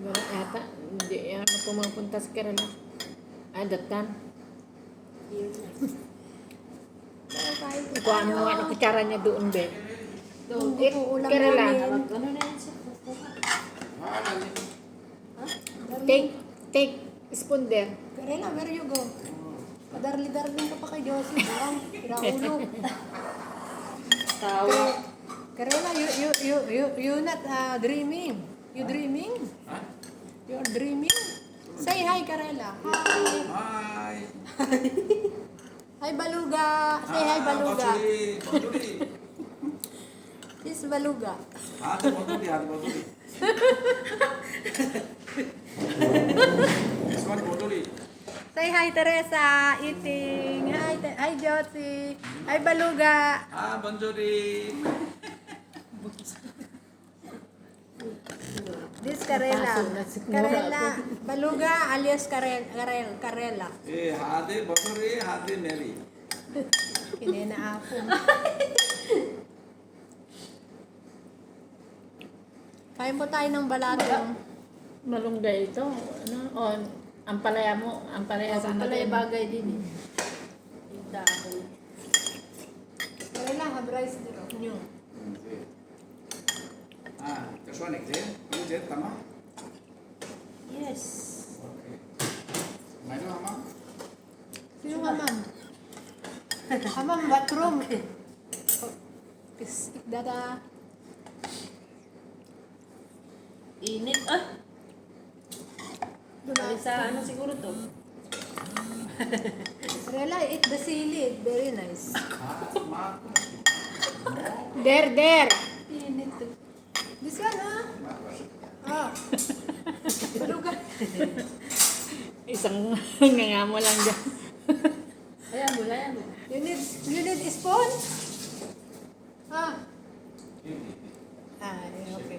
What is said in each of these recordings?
Wala yata. Hindi yan pumupunta sa Kerala. Ay, that time. Yun na. Kuha mo nga ng kutsara niya doon, be. Doon. Ulam Kerala. namin. Ano na yan siya? Kukuha. Ha? Take spoon there. Karela, where you go? Padarli-darling ka pa kay Josie. Lang, piraulo. Tawa. Karela, you not dreaming. You dreaming? Huh? You're dreaming? Say hi, Karela. Hi. Hi. Hi, Baluga. Say hi, Baluga. Banturi. This is Baluga. Hati Banturi. This one Banturi. Say hi, Teresa. Eating. Hi, Josie. Hi, Baluga. Ah, Banturi. This Karela. Karela. Baluga alias Karela. Hati Banturi, hati Mary. Kinena ako. Kain po tayo ng balatong. Malunggay ito. Ano? O, ang palaya mo. Ang palaya sa Pala natin. bagay din eh. Yung dahon. Karela, have rice dito. Nyo. Ah, this one exam. You did, Tama? Yes. Okay. Mano, Mama? Sino hamam? Hamam, bathroom. Pisik dada. Init ah. Bali sa ano siguro to? Karela, eat the sili. Very nice. Ah, Ma. There. Init. This one, ah. Baluga. Isang ngangamo lang dyan. Ayan mo. You need spoon? Ah. Okay.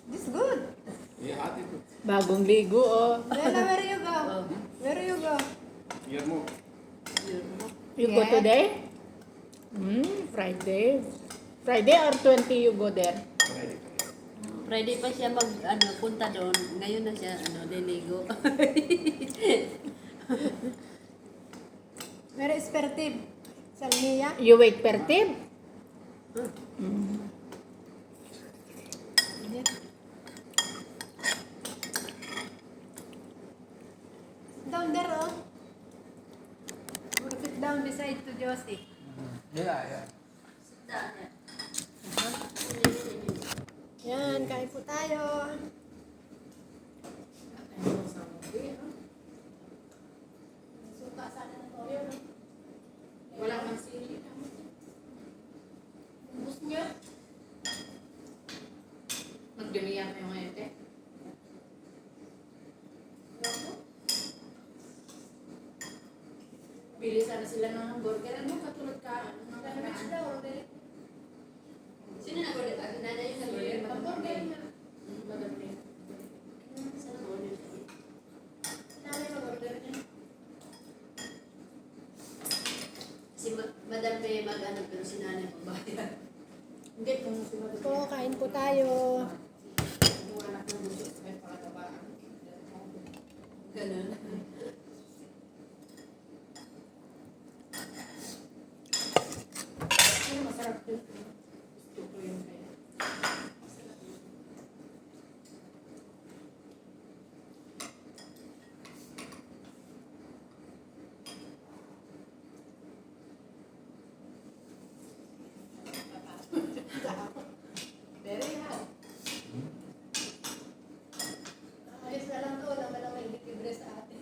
This good. Yeah, hati tu. Bagong ligo, oh. Karela, where you go? Where you go? Here mo. You go Yeah. today? Friday. Friday or 20 you go there? Friday pa siya punta doon. Ngayon na siya liligo. Where is Pertib? Salmiya? You wait per tip? Down there, oh. Sit down beside to Josie. Yeah. Yan, kain po tayo. Suka sana ng toyo, no? Wala mang sili. Ubus niyo? Magdumiyan mo yung ngayon, te. Bili sana sila ng hamburger. Ano, katulad ka? Sandwich daw, order. Sino nag-order? Nanay yung nag-order? Hamburger na. Madami. Saan nag-order siya? Nanay mag-order niya. Si Madam Pe mag-ano pero si nanay magbayad. Hindi, kung sila Po, kain po tayo. yung anak ng gusto sa pangalagaan. Ganun. Pero masarap yun. Gusto ko yung kaya. Very hot. Ayos na lang to, naman ang may libre sa atin.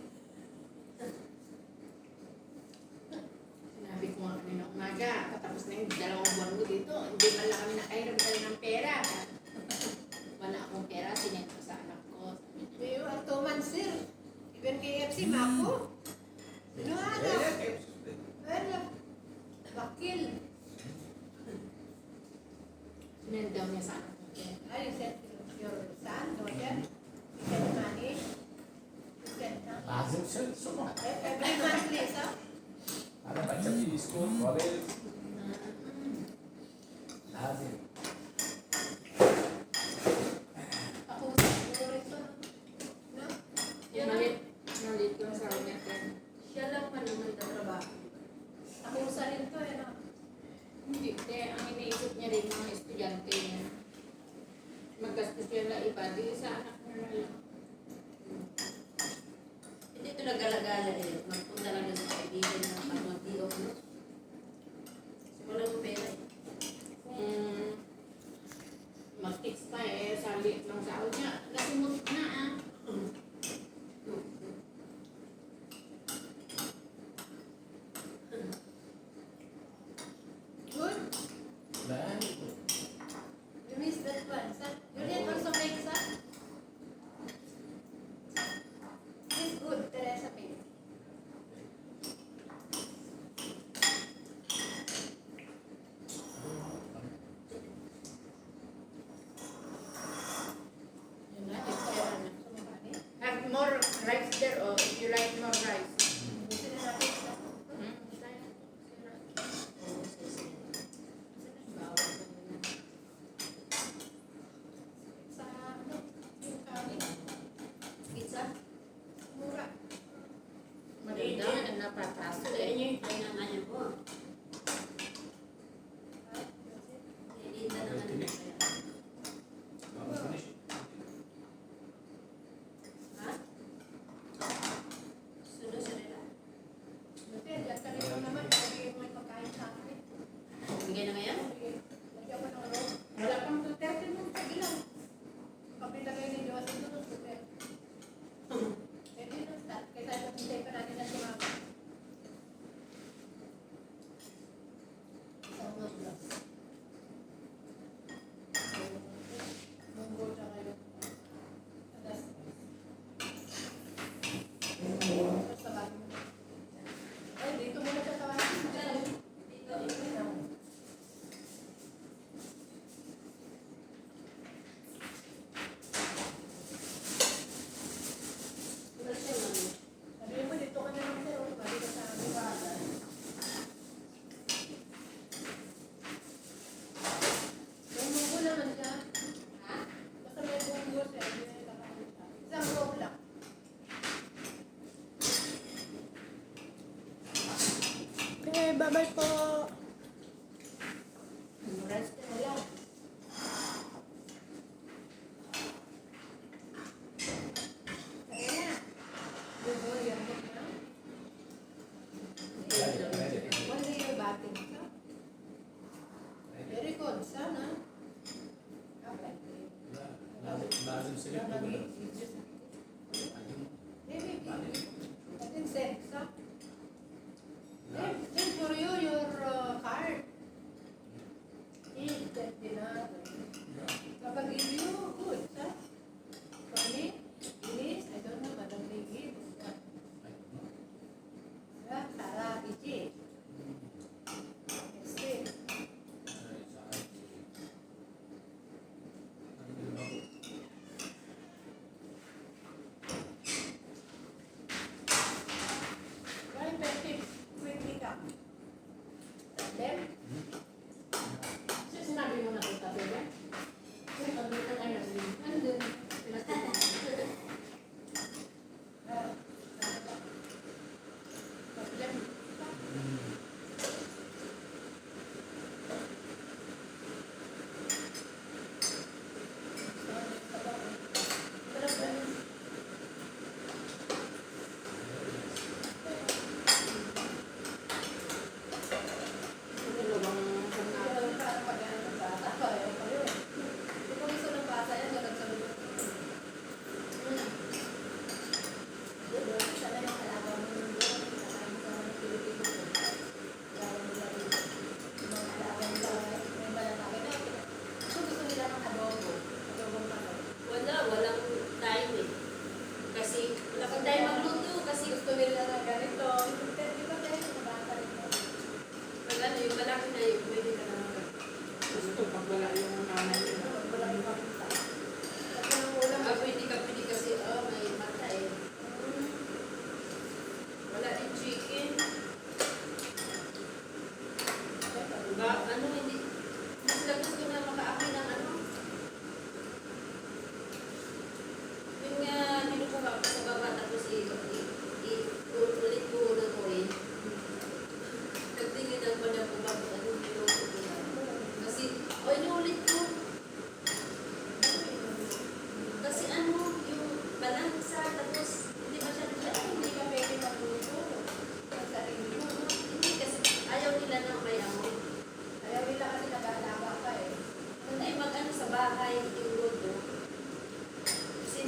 Sinabi ko nga kanina umaga, katapos na yung 2 buwan ko dito, hindi man lang kami nakairam tayo ng pera. Wala akong pera, sinend ko sa anak ko. You are 2 months here. Even KFC, mako. Sino hanap? Well, bakil. Sinend daw niya sa anak ko. Are you sent your son, daughter? You send money? You send, huh? Lazim semua. Every monthly, so? Ada baca di school, college. Lazim. Ako, siguro ito. Maggastos yan na iba, di sa anak mo na lang. Hindi ito naggalagala eh. Magpunta lang doon sa kaibigan ng pag-mag-i-off, no? So, walang pera eh. Kung mag-fix pa eh, sabi ng sahod niya, nasimot na ah. Good. Very You missed that one. Juliet also makes that. This is good, Teresa makes. Yun na, if have more rice there or if you like more rice. Gusto na natin sa sa ano, yung kanin, Pizza? mura. Maganda yan, napataso eh. Ay, ng ano po. Ilinda ng ano po. finish. Ha? Suno sa nila? Buti, diyan ka rin naman, lagi mo yung pagkain sa akin. Bigay na ngayon? Lagyan ko ng roll. Wala pang 230 mo. Ilang? Kapilagay ni Diyos, ito ng super. Pwede na start. Kaya tayo hintay pa natin na sumama. Isang mangga. Munggo tsaka yung adas. Tapos tawagin mo. Ay, dito muna siya tawagin. Dito, ito. Wala siya ano. Sabi mo, dito ka na lang sir. Balik ka sa bubada. May munggo naman siya. Ha? Basta may munggo siya. Hindi na yung kakain siya. Isang roll lang. Okay, bye-bye po. Rice ka na lang. Kaya na. Munggo, yan mo na. One day you're batting ka. Very good. Sana. Okay. Lazim sila po. Maybe. I think sex, huh? Then for you, your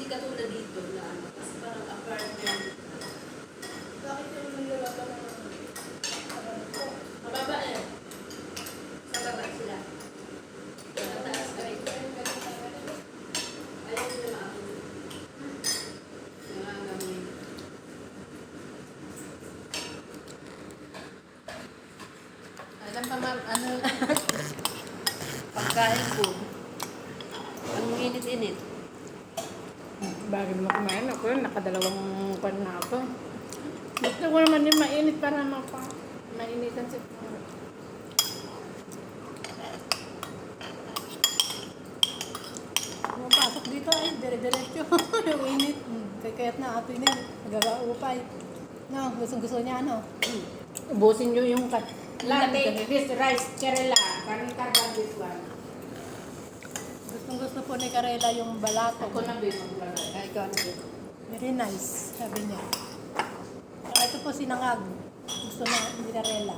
katulad dito na ano, kasi parang apartment. Bakit yung nilalaban ng Mababa eh. Sa baba sila. Sa taas kami. Ayaw nila maakot. Nangangamoy. Alam pa ma'am, ano, pagkain ko. Ang init-init. Bago mo kumain ako, nakadalawang pan na ako. Gusto ko naman yung mainit para mainitan si Pumapasok dito ay dire-diretso. Yung init. Kaya't na ato yun. Nagagaupay. No, gusto niya ano. Ubusin nyo yung latte, this rice, cherela, kanin karban this one. Gusto po ni Karela yung balato. Ako na ba yung maglagay? Ay, ikaw na din. Very nice, sabi niya. Ito po sinangag. Gusto na ni Karela.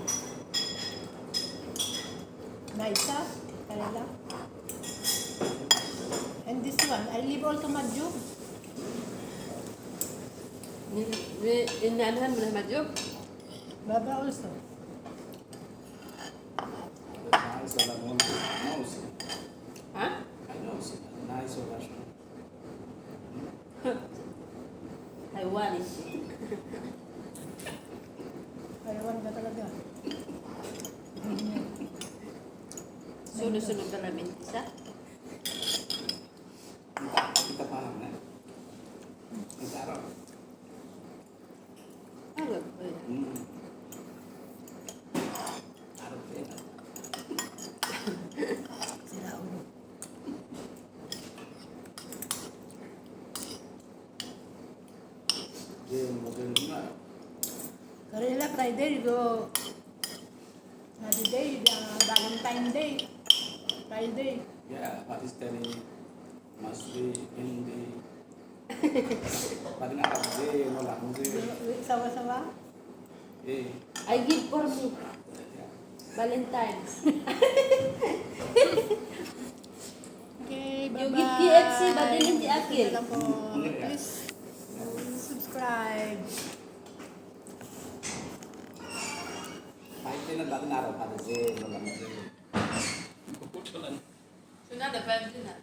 Nice, ha? Karela. And this one, I leave also Madjub. Inaanahan mo na Madjub? Baba also. Nice, I don't want to know. Ha? I know, nice or Russian. Taiwanese. Ayawan ka talaga. Sunod-sunod ka namin isa. Kita paham na. Kita araw. Agad po yun. Araw pa yun. Sila ulo. Then, modern na. Karela, Friday, you go. Happy day, Valentine Day. Friday. Yeah, Pakistani, Masri, Hindi. Pati na kasi, wala mo Sawa-sawa. eh. I give for me. Valentine's. Okay, bye-bye. You give KFC, but then hindi akil. Ito na po. Please subscribe. Kahit din ang dati na araw, pati wala mo Sunod, pwede na.